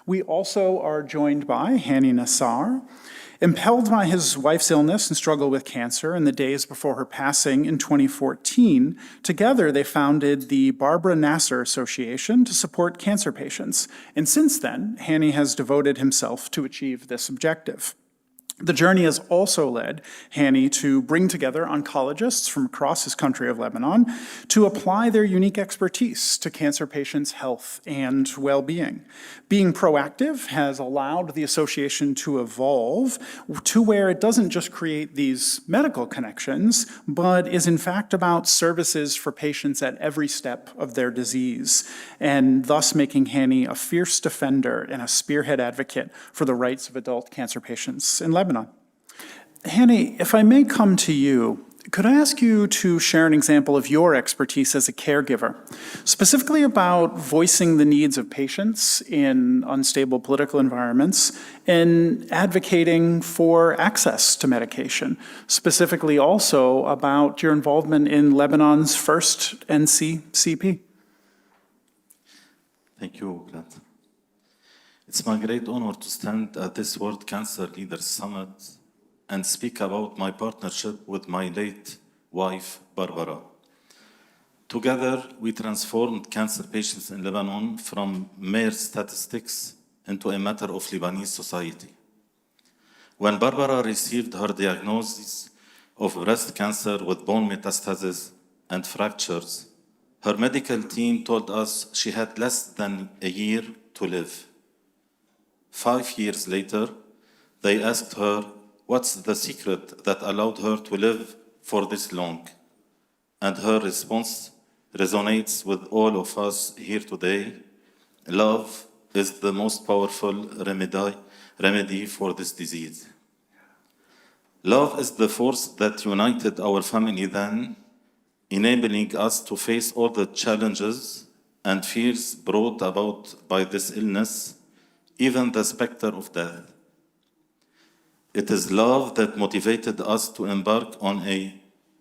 We also are joined by Hani. Impelled by his wife's illness and struggle with cancer in the days before her passing in 2014, together they founded the Barbara Nasser Association to support cancer patients. And since then, Hani has devoted himself to achieve this objective. The journey has also led Hani to bring together oncologists from across his country of Lebanon to apply their unique expertise to cancer patients' health and well-being. Being proactive has allowed the association to evolve to where it doesn't just create these medical connections, but is in fact about services for patients at every step of their disease, and thus making Hani a fierce defender and a spearhead advocate for the rights of adult cancer patients in Lebanon. Hani, if I may come to you, could I ask you to share an example of your expertise as a caregiver, specifically about voicing the needs of patients in unstable political environments and advocating for access to medication, specifically also about your involvement in Lebanon's first NCCP? Thank you, Brad. It's my great honor to stand at this World Cancer Leaders Summit and speak about my partnership with my late wife, برباره. Together, we transformed cancer patients in Lebanon from mere statistics into a matter of Lebanese society. When برباره received her diagnosis of breast cancer with bone metastasis and fractures, her medical team told us she had less than a year to live. 5 years later, they asked her, what's the secret that allowed her to live for this long? And her response resonates with all of us here today. Love is the most powerful remedy for this disease. Love is the force that united our family then, enabling us to face all the challenges and fears brought about by this illness, even the specter of death. It is love that motivated us to embark on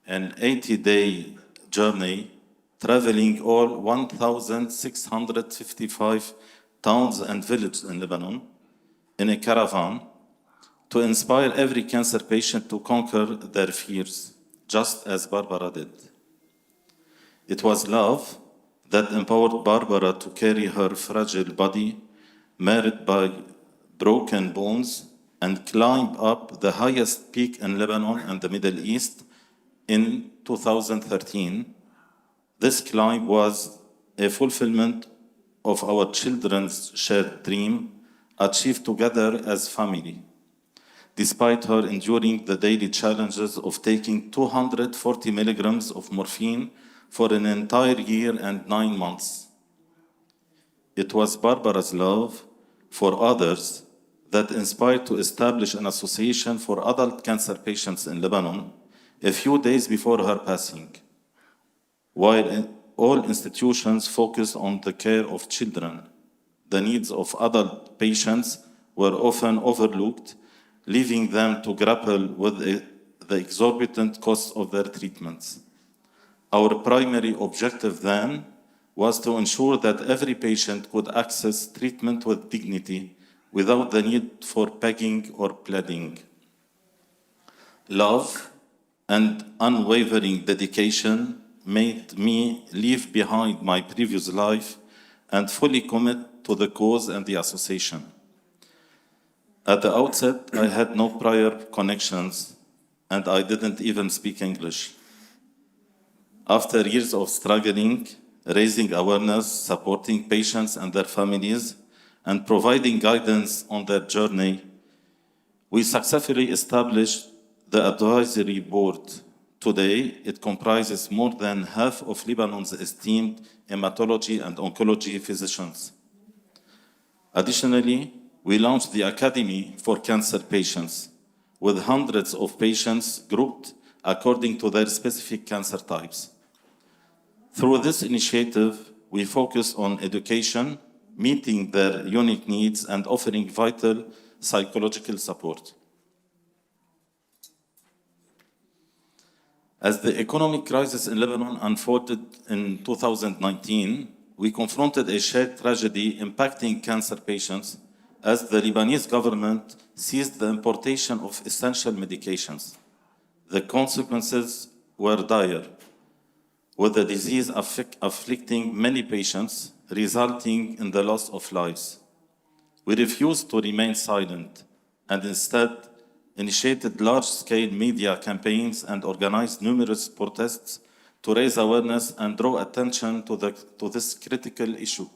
an 80-day journey, traveling all 1,655 towns and villages in Lebanon in a caravan to inspire every cancer patient to conquer their fears, just as برباره did. It was love that empowered برباره to carry her fragile body, marred by broken bones, and climb up the highest peak in Lebanon and the Middle East in 2013. This climb was a fulfillment of our children's shared dream, achieved together as family, despite her enduring the daily challenges of taking 240 milligrams of morphine for an entire year and 9 months. It was Barbare's love for others that inspired to establish an association for adult cancer patients in Lebanon a few days before her passing. While all institutions focus on the care of children, the needs of adult patients were often overlooked, leaving them to grapple with the exorbitant costs of their treatments. Our primary objective then was to ensure that every patient could access treatment with dignity without the need for begging or pleading. Love and unwavering dedication made me leave behind my previous life and fully commit to the cause and the association. At the outset, I had no prior connections and I didn't even speak English. After years of struggling, raising awareness, supporting patients and their families, and providing guidance on their journey, we successfully established the advisory board. Today, it comprises more than half of Lebanon's esteemed hematology and oncology physicians. Additionally, we launched the Academy for Cancer Patients, with hundreds of patients grouped according to their specific cancer types. Through this initiative, we focus on education, meeting their unique needs, and offering vital psychological support. As the economic crisis in Lebanon unfolded in 2019, we confronted a shared tragedy impacting cancer patients as the Lebanese government ceased the importation of essential medications. The consequences were dire, with the disease afflicting many patients, resulting in the loss of lives. We refused to remain silent and instead initiated large-scale media campaigns and organized numerous protests to raise awareness and draw attention to this critical issue.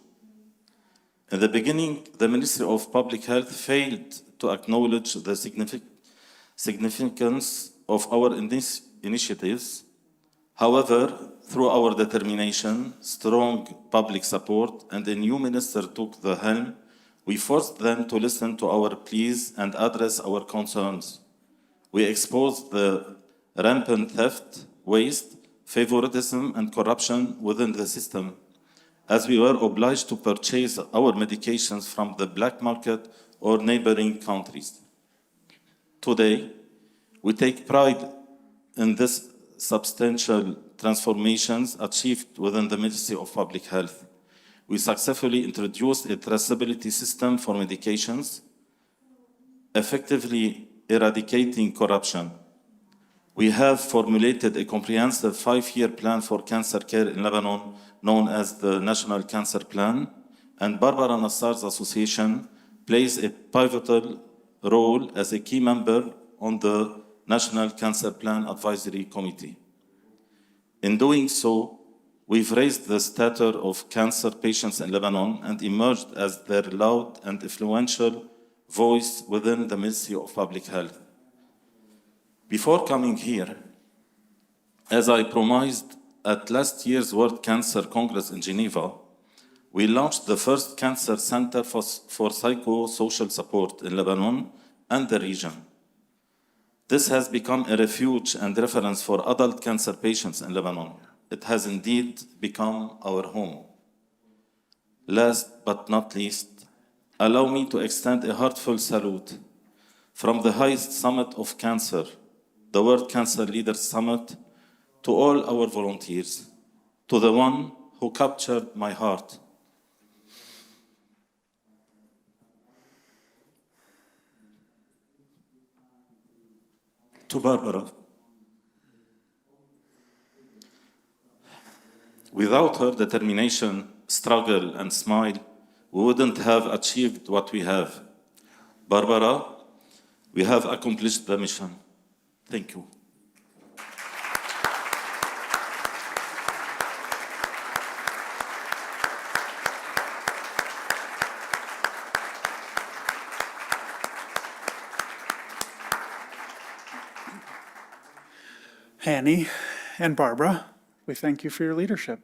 In the beginning, the Ministry of Public Health failed to acknowledge the significance of our initiatives. However, through our determination, strong public support, and a new minister took the helm, we forced them to listen to our pleas and address our concerns. We exposed the rampant theft, waste, favoritism, and corruption within the system, as we were obliged to purchase our medications from the black market or neighboring countries. Today, we take pride in this substantial transformations achieved within the Ministry of Public Health. We successfully introduced a traceability system for medications, effectively eradicating corruption. We have formulated a comprehensive 5-year plan for cancer care in Lebanon, known as the National Cancer Plan, and Barbara Nassar's association plays a pivotal role as a key member on the National Cancer Plan Advisory Committee. In doing so, we've raised the stature of cancer patients in Lebanon and emerged as their loud and influential voice within the Ministry of Public Health. Before coming here, as I promised at last year's World Cancer Congress in Geneva, we launched the first cancer center for psychosocial support in Lebanon and the region. This has become a refuge and reference for adult cancer patients in Lebanon. It has indeed become our home. Last but not least, allow me to extend a heartfelt salute from the highest summit of cancer, the World Cancer Leaders Summit, to all our volunteers, to the one who captured my heart. To Barbara. Without her determination, struggle, and smile, we wouldn't have achieved what we have. Barbara, we have accomplished the mission. Thank you. Hani and Barbara, we thank you for your leadership.